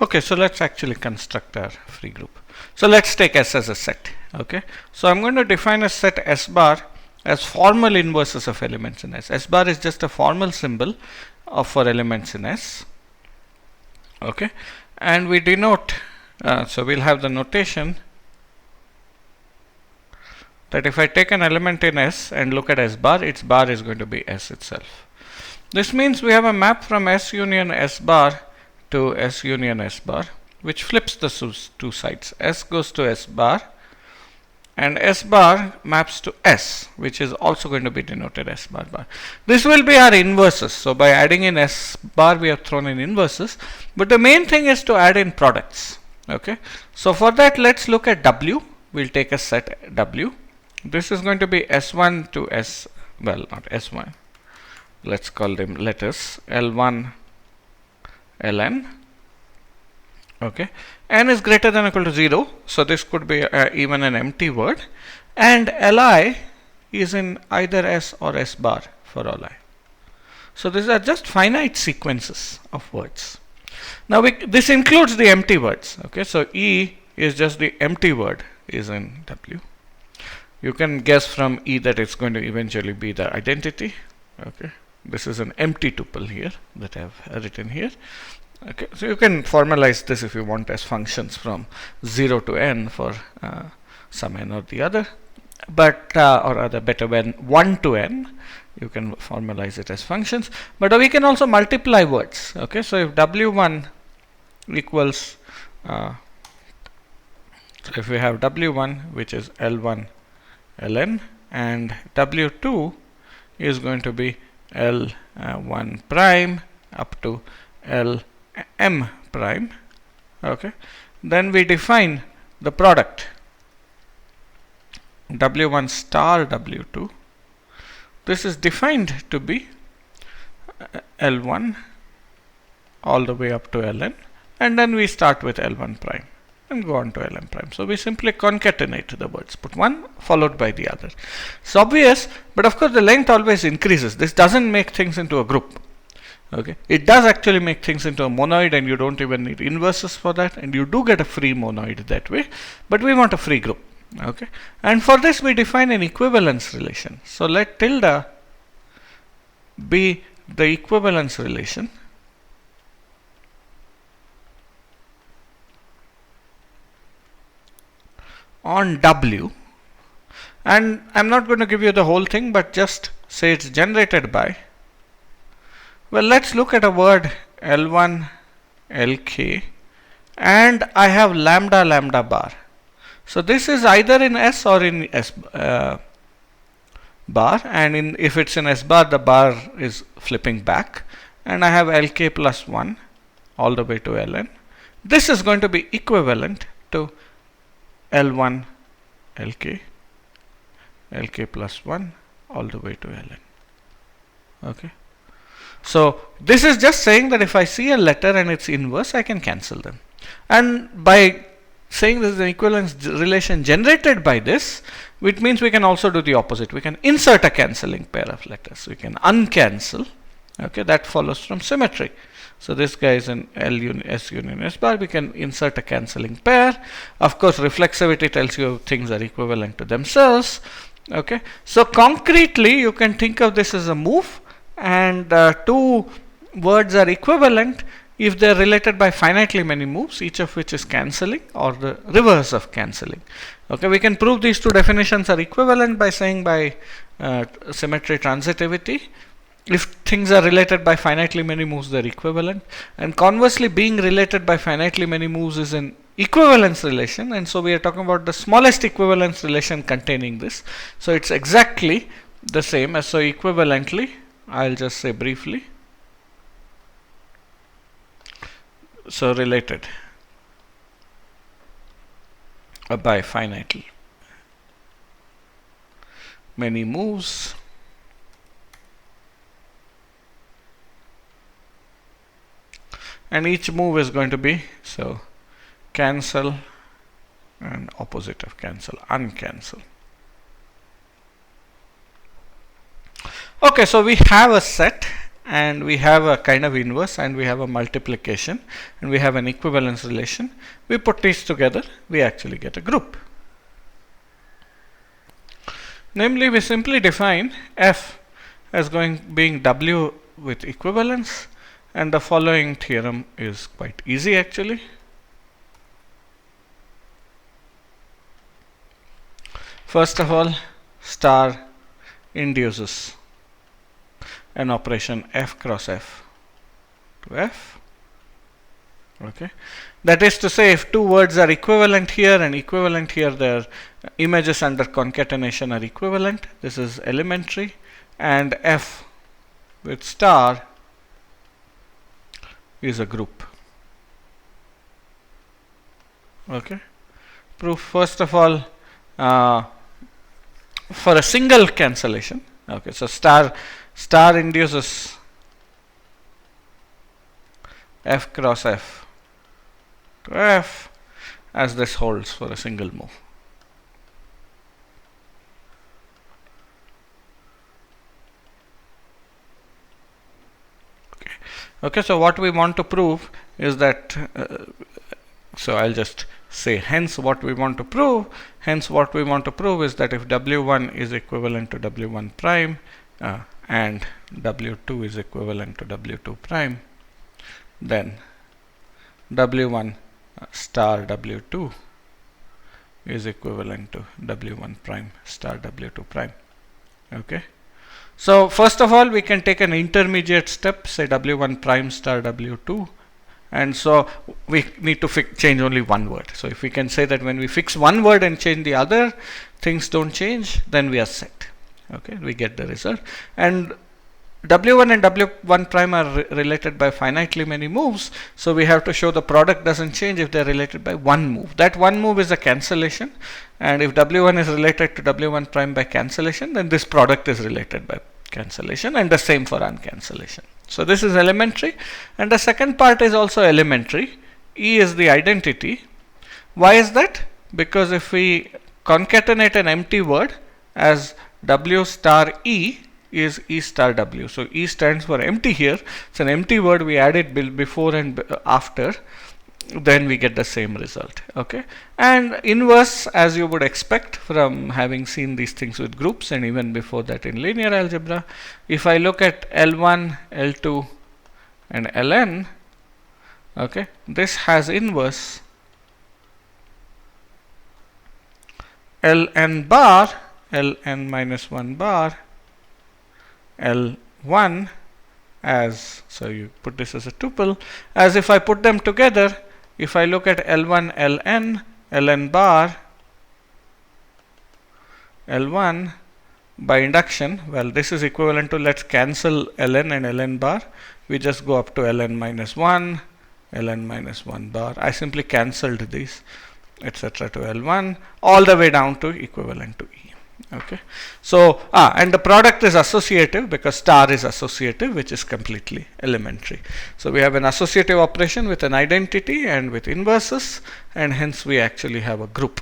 Okay, so let's actually construct our free group. So let's take S as a set. Okay, so I'm going to define a set S bar as formal inverses of elements in S. S bar is just a formal symbol for elements in S. Okay, and we denote, so we'll have the notation that if I take an element in S and look at S bar, its bar is going to be S itself. This means we have a map from S union S bar to S union S bar, which flips the two sides. S goes to S bar, and S bar maps to S, which is also going to be denoted S bar bar. This will be our inverses. So by adding in S bar, we have thrown in inverses. But the main thing is to add in products. Okay. So for that, let's look at W. We'll take a set W. This is going to be S1 to S, well, not S1. Let's call them letters L1, Ln. Okay, n is greater than or equal to 0, so this could be even an empty word, and Li is in either S or S bar for all I. So these are just finite sequences of words. Now this includes the empty words. Okay, so E is just the empty word is in W. You can guess from E that it's going to eventually be the identity. Okay, this is an empty tuple here that I've written here. Okay, so you can formalize this if you want as functions from 0 to n for some n or the other, but or rather better when 1 to n, you can formalize it as functions. But we can also multiply words. Okay, so if W1 equals, if we have W1 which is L1 Ln, and W2 is going to be L1 prime up to Lm prime. Okay, then we define the product W1 star W2. This is defined to be L1 all the way up to Ln, and then we start with L1 prime and go on to Lm prime. So we simply concatenate the words, put one followed by the other. It's obvious, but of course the length always increases. This doesn't make things into a group. Okay, it does actually make things into a monoid, and you don't even need inverses for that, and you do get a free monoid that way, but we want a free group. Okay, and for this we define an equivalence relation. So let tilde be the equivalence relation on W, and I'm not going to give you the whole thing, but just say it's generated by, well, let's look at a word L1 Lk, and I have lambda lambda bar. So this is either in S or in S bar, and if it's in S bar, the bar is flipping back, and I have Lk plus 1 all the way to Ln. This is going to be equivalent to L1 Lk, Lk plus 1 all the way to Ln. Okay. So this is just saying that if I see a letter and its inverse, I can cancel them. And by saying this is an equivalence relation generated by this, which means we can also do the opposite. We can insert a cancelling pair of letters. We can uncancel. Okay, that follows from symmetry. So this guy is in S union S bar. We can insert a cancelling pair. Of course, reflexivity tells you things are equivalent to themselves. Okay, so concretely, you can think of this as a move, and two words are equivalent if they are related by finitely many moves, each of which is cancelling or the reverse of cancelling. Okay, we can prove these two definitions are equivalent by saying by symmetry transitivity. If things are related by finitely many moves, they are equivalent, and conversely, being related by finitely many moves is an equivalence relation, and so we are talking about the smallest equivalence relation containing this. So it's exactly the same as, so equivalently, I'll just say briefly, so related by finitely many moves and each move is going to be, so cancel and opposite of cancel, uncancel. Okay, so we have a set, and we have a kind of inverse, and we have a multiplication, and we have an equivalence relation. We put these together, we actually get a group. Namely, we simply define F as being W with equivalence, and the following theorem is quite easy actually. First of all, star induces an operation F cross F to F. Okay, that is to say, if two words are equivalent here and equivalent here, their images under concatenation are equivalent. This is elementary, and F with star is a group. Okay, proof first of all. For a single cancellation, okay, so star induces F cross F to F, as this holds for a single move. Okay, so what we want to prove is that, so I'll just say hence what we want to prove. Hence what we want to prove is that if W1 is equivalent to W1 prime and W2 is equivalent to W2 prime, then W1 star W2 is equivalent to W1 prime star W2 prime. Okay. So first of all, we can take an intermediate step, say W1 prime star W2, and so we need to change only one word. So if we can say that when we fix one word and change the other, things don't change, then we are set. Okay, we get the result. And W1 and W1 prime are related by finitely many moves, so we have to show the product doesn't change if they're related by one move. That one move is a cancellation, and if W1 is related to W1 prime by cancellation, then this product is related by cancellation, and the same for uncancellation. So this is elementary, and the second part is also elementary. E is the identity. Why is that? Because if we concatenate an empty word as W star E is E star W. So E stands for empty here. It's an empty word. We add it before and after. Then we get the same result. Okay. And inverse, as you would expect from having seen these things with groups and even before that in linear algebra, if I look at L1, L2 and Ln, okay, this has inverse Ln bar, Ln minus 1 bar, L1 as, so you put this as a tuple, as if I put them together, if I look at L1, Ln, Ln bar, L1 by induction, well, this is equivalent to, let's cancel Ln and Ln bar. We just go up to Ln minus 1, Ln minus 1 bar. I simply cancelled these, etc. to L1, all the way down to equivalent to E. Okay, so and the product is associative because star is associative, which is completely elementary. So we have an associative operation with an identity and with inverses, and hence we actually have a group.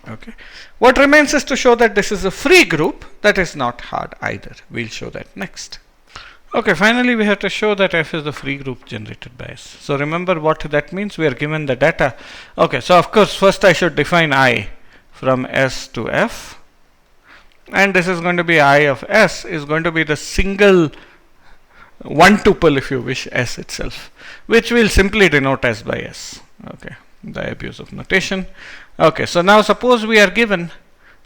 Okay, what remains is to show that this is a free group. That is not hard either. We'll show that next. Okay, finally we have to show that F is the free group generated by S. So remember what that means. We are given the data. Okay, so of course first I should define I from S to F. And this is going to be I of S is going to be the single one tuple, if you wish, S itself, which we'll simply denote as by S. Okay, the abuse of notation. Okay, so now suppose we are given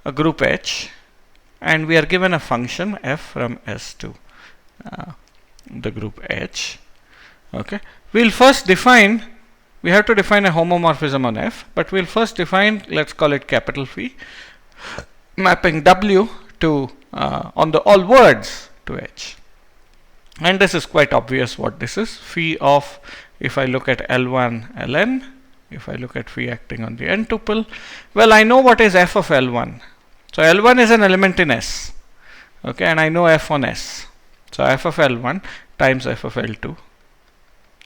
a group H and we are given a function F from S to the group H. Okay, we'll first define, we have to define a homomorphism on F, but we'll first define, let's call it capital Phi, mapping W to on the all words to H. And this is quite obvious what this is. Phi of, if I look at L1 Ln, if I look at phi acting on the n tuple, well, I know what is f of L1. So L1 is an element in S. Okay, and I know f on S. So f of L1 times f of L2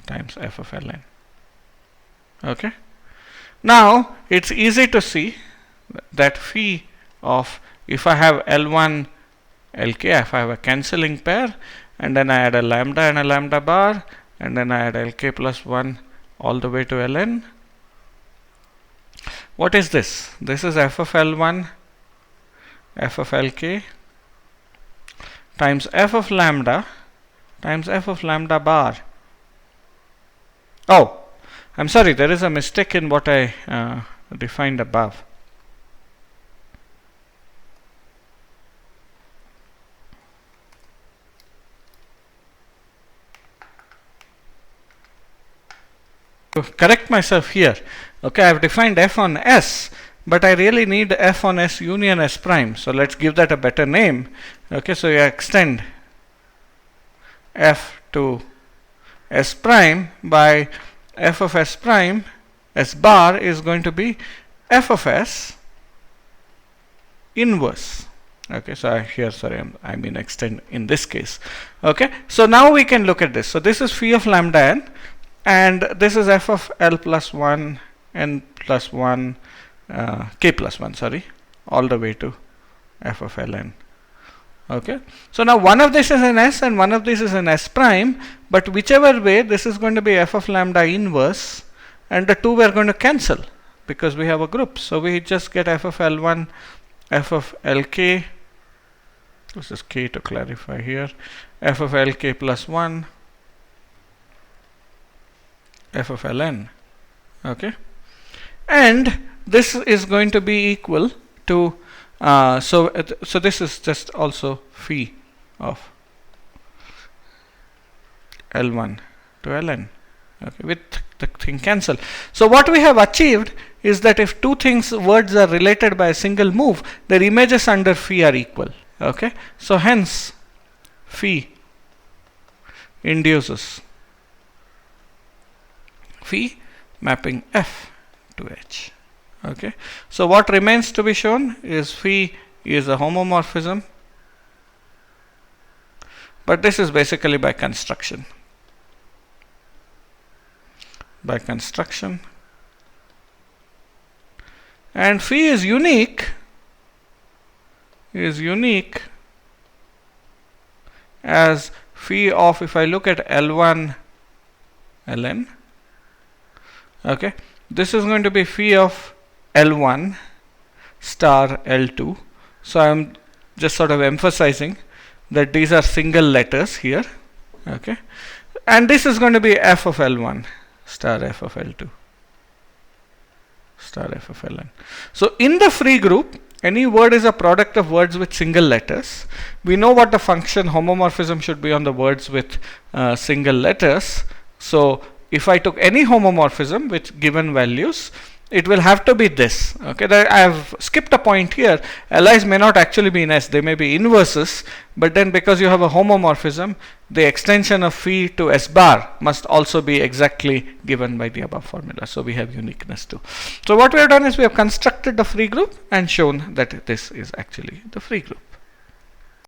times f of Ln. Okay. Now it's easy to see that phi of, if I have L1 Lk, if I have a cancelling pair, and then I add a lambda and a lambda bar, and then I add lk plus 1 all the way to ln. What is this? This is f of L1 f of lk times f of lambda times f of lambda bar. Oh, I'm sorry, there is a mistake in what I defined above. To correct myself here, okay, I've defined f on S, but I really need f on S union S prime. So let's give that a better name. Okay, so you extend f to S prime by f of S prime. S bar is going to be f of S inverse. Okay, so here, sorry, I mean extend in this case. Okay, so now we can look at this. So this is phi of lambda n, and this is f of L plus 1 n plus 1 k plus 1, sorry, all the way to f of Ln. Okay, so now one of this is in S and one of this is in S prime, but whichever way, this is going to be f of lambda inverse, and the two we are going to cancel because we have a group. So we just get f of L1 f of Lk, this is k to clarify here, f of Lk plus 1 f of Ln. Okay, and this is going to be equal to so this is just also phi of L1 to Ln. Okay, with the thing cancel. So what we have achieved is that if two words are related by a single move, their images under phi are equal. Okay, so hence phi induces phi mapping F to H. Okay, so what remains to be shown is phi is a homomorphism, but this is basically by construction. By construction, and phi is unique as phi of, if I look at L1 Ln, okay, this is going to be phi of L1 star L2. So I am just sort of emphasizing that these are single letters here. Okay, and this is going to be f of L1 star f of L2 star f of Ln. So in the free group, any word is a product of words with single letters. We know what the function homomorphism should be on the words with single letters. So if I took any homomorphism with given values, it will have to be this. Okay, I have skipped a point here. Li's may not actually be in S, they may be inverses, but then because you have a homomorphism, the extension of phi to S bar must also be exactly given by the above formula. So we have uniqueness too. So what we have done is we have constructed the free group and shown that this is actually the free group.